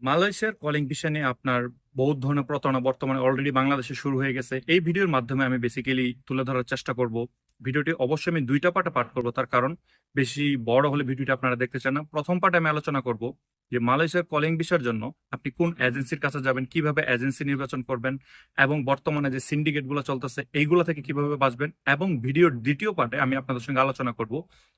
মালয়েশিয়ার calling visa নিয়ে আপনার বহুত ধরনের প্রতারণা বর্তমানে অলরেডি বাংলাদেশে শুরু হয়ে গেছে। এই ভিডিওর মাধ্যমে আমি বেসিক্যালি তুলে ধরার চেষ্টা করব। ভিডিওটি অবশ্যই আমি দুইটা পার্টে পাঠ করবো, তার কারণ বেশি বড় হলে ভিডিওটি আপনারা দেখতে চান না। প্রথম পার্টে আমি আলোচনা করব যে মালয়েশিয়ার কলিং ভিসার জন্য আপনি কোন এজেন্সির কাছে যাবেন, কিভাবে এজেন্সি নির্বাচন করবেন, এবং বর্তমানে যে সিন্ডিকেট গুলো চলতেছে এইগুলো থেকে কিভাবে বাঁচবেন। এবং ভিডিওর দ্বিতীয় পার্টে আমি আপনাদের সঙ্গে আলোচনা করব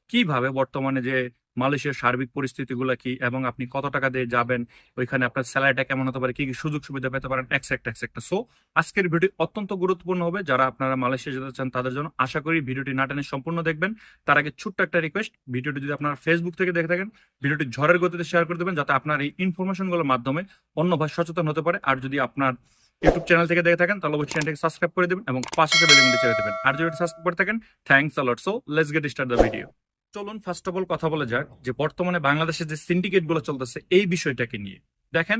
কিভাবে বর্তমানে যে মালয়েশিয়ার সার্বিক পরিস্থিতিগুলো কি, এবং আপনি কত টাকা দিয়ে যাবেন, ওইখানে আপনার স্যালারিটা কেমন হতে পারে, কি কি সুযোগ সুবিধা পেতে পারেন, এক্সেক্ট এক্সেক্ট। সো আজকের ভিডিও অত্যন্ত গুরুত্বপূর্ণ হবে যারা আপনারা মালয়েশিয়া যেতে চান তাদের জন্য। আশা করি ভিডিওটি না টেনে সম্পূর্ণ দেখবেন। তার আগে ছোট্ট একটা রিকোয়েস্ট, ভিডিওটি যদি আপনারা ফেসবুক থেকে দেখে থাকেন, ভিডিওটি ঝড়ের গতিতে শেয়ার করে দেবেন যাতে আপনার এই ইনফরমেশনগুলোর মাধ্যমে অন্য ভাই সচেতন হতে পারে। আর যদি আপনার ইউটিউব চ্যানেল থেকে দেখে থাকেন তাহলে অবশ্যই চ্যানেলটাকে সাবস্ক্রাইব করে দেবেন এবং পাশে বেল আইকনটি চেপে দেবেন। আর যদি সাবস্ক্রাইব করে থাকেন, thanks a lot. So let's get start the video. চলুন ফার্স্ট অফ অল কথা বলা যাক যে বর্তমানে বাংলাদেশে যে সিন্ডিকেট গুলো চলতেছে এই বিষয়টাকে নিয়ে। দেখেন,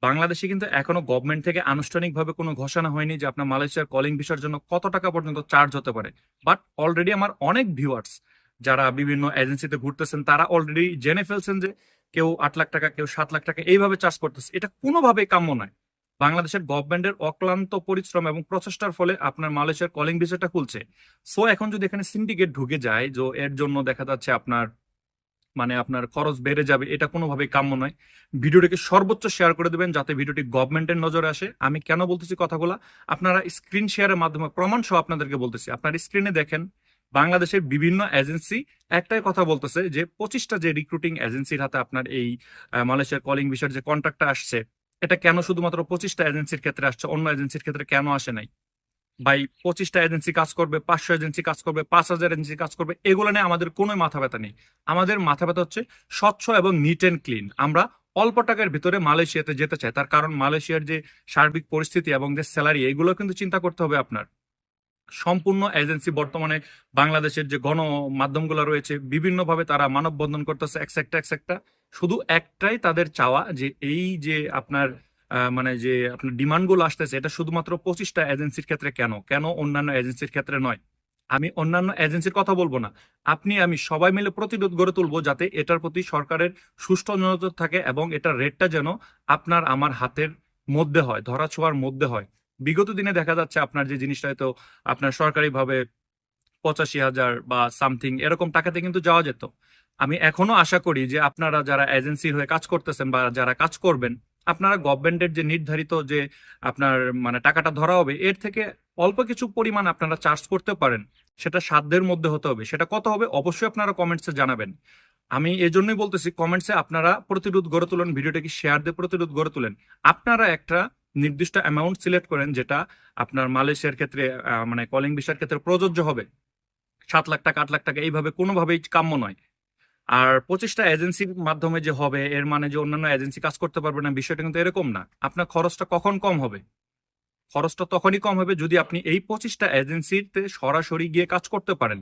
বাংলাদেশে কিন্তু এখনো গভর্নমেন্ট থেকে আনুষ্ঠানিকভাবে কোনো ঘোষণা হয়নি যে আপনার মালয়েশিয়ার কলিং ভিসার জন্য কত টাকা পর্যন্ত চার্জ হতে পারে। বাট অলরেডি আমার অনেক ভিউয়ার্স যারা বিভিন্ন এজেন্সিতে ঘুরতেছেন তারা অলরেডি জেনে ফেলছেন যে কেউ 8 লাখ টাকা, কেউ 7 লাখ টাকা এইভাবে চার্জ করতেছে। এটা কোনোভাবেই কাম্য নয়। বাংলাদেশের গভর্নমেন্টের অক্লান্ত পরিশ্রম এবং প্রচেষ্টার ফলে আপনার মালয়েশিয়ার কলিং ভিসাটা খুলছে। সো এখন যদি এখানে সিন্ডিকেট ঢুকে যায়, যে এর জন্য দেখা যাচ্ছে আপনার আপনার খরচ বেড়ে যাবে, এটা কোনোভাবেই কাম্য নয়। ভিডিওটিকে সর্বোচ্চ শেয়ার করে দেবেন যাতে ভিডিওটি গভর্নমেন্টের নজরে আসে। আমি কেন বলতেছি কথাগুলো, আপনারা স্ক্রিন শেয়ারের মাধ্যমে প্রমাণ সহ আপনাদেরকে বলতেছি। আপনার স্ক্রিনে দেখেন বাংলাদেশের বিভিন্ন এজেন্সি একটাই কথা বলতেছে যে 25টা যে রিক্রুটিং এজেন্সির হাতে আপনার এই মালয়েশিয়ার কলিং ভিসার যে কন্ট্রাক্টটা আসছে, এটা কেন শুধুমাত্র 25টা এজেন্সির ক্ষেত্রে আসছে, অন্য এজেন্সির ক্ষেত্রে কেন আসে নাই? ভাই, 25টা এজেন্সি কাজ করবে, 500 এজেন্সি কাজ করবে, 5,000 এজেন্সি কাজ করবে, এগুলো নিয়ে আমাদের কোনো মাথা ব্যথা নেই। আমাদের মাথা ব্যথা হচ্ছে স্বচ্ছ এবং নিট এন্ড ক্লিন। আমরা অল্প টাকার ভিতরে মালয়েশিয়াতে যেতে চাই, তার কারণ মালয়েশিয়ার যে সার্বিক পরিস্থিতি এবং যে স্যালারি, এগুলো কিন্তু চিন্তা করতে হবে আপনার। সম্পূর্ণ এজেন্সি বর্তমানে বাংলাদেশের যে গণমাধ্যমগুলো রয়েছে বিভিন্নভাবে তারা মানববন্ধন করতেছে একসেক্টা একসেক্টা। শুধু একটাই তাদের চাওয়া যে এই যে আপনার যে আপনার ডিমান্ডগুলো আসতেছে এটা শুধুমাত্র 25টা এজেন্সির ক্ষেত্রে কেন কেন অন্যান্য এজেন্সির ক্ষেত্রে নয়। আমি অন্যান্য এজেন্সির কথা বলবো না, আপনি আমি সবাই মিলে প্রতিরোধ গড়ে তুলবো যাতে এটার প্রতি সরকারের সুষ্ঠু নজর থাকে এবং এটার রেটটা যেন আপনার আমার হাতের মধ্যে হয়, ধরা ছোঁয়ার মধ্যে হয়। বিগত দিনে দেখা যাচ্ছে আপনার যে জিনিসটা হয়তো আপনার সরকারিভাবে 85,000 বা সামথিং এরকম টাকাতে কিন্তু যাওয়া যেত। আমি এখনো আশা করি যে আপনারা যারা এজেন্সির হয়ে কাজ করতেছেন বা যারা কাজ করবেন, আপনারা গভর্নমেন্টের যে নির্ধারিত যে আপনার টাকাটা ধরা হবে এর থেকে অল্প কিছু পরিমাণ আপনারা চার্জ করতে পারেন। সেটা সাধ্যের মধ্যে হতে হবে। সেটা কত হবে অবশ্যই আপনারা কমেন্টসে জানাবেন। আমি এই জন্যই বলতেছি কমেন্টসে আপনারা প্রতিরোধ গড়ে তুলেন, ভিডিওটাকে শেয়ার দিয়ে প্রতিরোধ গড়ে তুলেন। আপনারা একটা নির্দিষ্ট অ্যামাউন্ট সিলেক্ট করেন যেটা আপনার মালয়েশিয়ার ক্ষেত্রে কলিং ভিসার ক্ষেত্রে প্রযোজ্য হবে। 7 লাখ টাকা, 8 লাখ টাকা এইভাবে কোনোভাবেই কাম্য নয়। আর 25টা এজেন্সির মাধ্যমে যে হবে এর মানে যে অন্যান্য এজেন্সি কাজ করতে পারবে না, বিষয়টা কিন্তু এরকম না। আপনার খরচটা কখন কম হবে? খরচটা তখনই কম হবে যদি আপনি এই 25টা এজেন্সিতে সরাসরি গিয়ে কাজ করতে পারেন।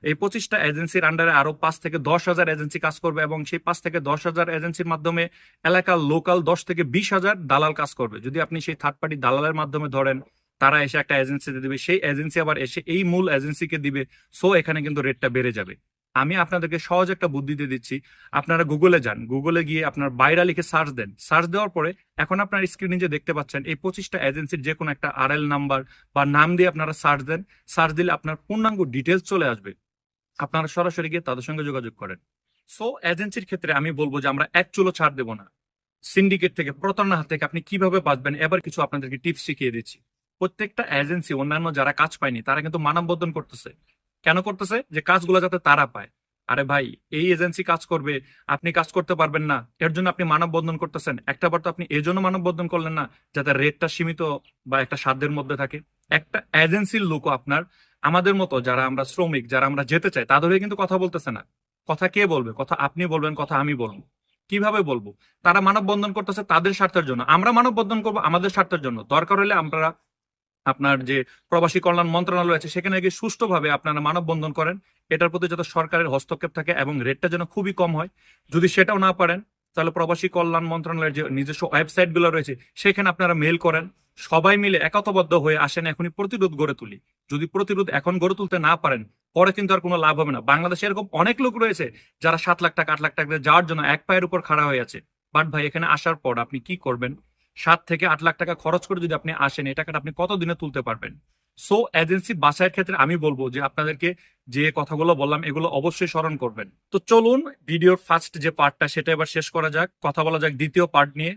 এই 25টা এজেন্সির আন্ডারে আরো 5 থেকে 10 হাজার এজেন্সি কাজ করবে এবং সেই 5 থেকে 10 হাজার এজেন্সির মাধ্যমে এলাকার লোকাল 10 থেকে 20 হাজার দালাল কাজ করবে। যদি আপনি সেই থার্ড পার্টি দালালের মাধ্যমে ধরেন, তারা এসে একটা এজেন্সিতে দিবে, সেই এজেন্সি আবার এসে এই মূল এজেন্সিকে দিবে। সো এখানে কিন্তু রেটটা বেড়ে যাবে। আমি আপনাদেরকে সহজ একটা বুদ্ধি দিয়ে দিচ্ছি। আপনারা গুগলে যান, গুগলে গিয়ে আপনার বাইরা লিখে সার্চ দেন। সার্চ দেওয়ার পরে এখন আপনার স্ক্রিনে যে দেখতে পাচ্ছেন এই 25টা এজেন্সির যে কোনো একটা আরএল নাম্বার বা নাম দিয়ে আপনারা সার্চ দেন। সার্চ দিলে আপনার পূর্ণাঙ্গ ডিটেলস চলে আসবে। আপনারা সরাসরি গিয়ে তাদের সঙ্গে যোগাযোগ করেন। সো এজেন্সির ক্ষেত্রে আমি বলবো যে আমরা এক চুলো ছাড় দেবো না। সিন্ডিকেট থেকে, প্রতারণার হাত থেকে আপনি কিভাবে বাঁচবেন এবার কিছু আপনাদেরকে টিপস শিখিয়ে দিচ্ছি। প্রত্যেকটা এজেন্সি অন্যান্য যারা কাজ পায়নি তারা কিন্তু মানববন্ধন করতেছে। কেন করতেছে? যে কাজগুলো যাতে তারা পায়। আরে ভাই, এই এজেন্সি কাজ করবে, আপনি কাজ করতে পারবেন না, এর জন্য আপনি মানববন্ধন করতেছেন। একটাবার তো আপনি এই জন্য মানববন্ধন করলেন না যাতে রেটটা সীমিত বা একটা সাধ্যের মধ্যে থাকে। একটা এজেন্সির লোকও আপনার আমাদের মতো যারা আমরা শ্রমিক, যারা আমরা যেতে চাই তাদের হয়ে কিন্তু কথা বলতেছে না। কথা কে বলবে? কথা আপনি বলবেন, কথা আমি বলবো। কিভাবে বলবো? তারা মানববন্ধন করতেছে তাদের স্বার্থের জন্য, আমরা মানববন্ধন করবো আমাদের স্বার্থের জন্য। দরকার হলে আমরা আপনার যে প্রবাসী কল্যাণ মন্ত্রণালয় আছে সেখানে গিয়ে সুষ্ঠুভাবে আপনারা মানববন্ধন করেন। এটার প্রতি যাতে সরকারের হস্তক্ষেপ থাকে এবং রেটটা যেন খুবই কম হয়। যদি সেটাও না পারেন তাহলে প্রবাসী কল্যাণ মন্ত্রণালয়ের যে নিজস্ব ওয়েবসাইট গুলো রয়েছে সেখানে আপনারা মেল করেন। সবাই মিলে একতাবদ্ধ হয়ে আসেন, এখনই প্রতিরোধ গড়ে তুলি। যদি প্রতিরোধ এখন গড়ে তুলতে না পারেন পরে কিন্তু আর কোনো লাভ হবে না। বাংলাদেশে এরকম অনেক লোক রয়েছে যারা 7 লাখ টাকা, 8 লাখ টাকা দিয়ে যাওয়ার জন্য এক পায়ের উপর খাড়া হয়ে আছে। বাট ভাই এখানে আসার পর আপনি কি করবেন? 7 থেকে 8 লাখ টাকা খরচ করে যদি আপনি আসেন, এই টাকাটা আপনি কত দিনে তুলতে পারবেন? সো এজেন্সি বাছাইয়ের ক্ষেত্রে আমি বলবো যে আপনাদেরকে যে কথাগুলো বললাম এগুলো অবশ্যই স্মরণ করবেন। তো চলুন ভিডিওর ফার্স্ট যে পার্টটা সেটা এবার শেষ করা যাক, কথা বলা যাক দ্বিতীয় পার্ট নিয়ে।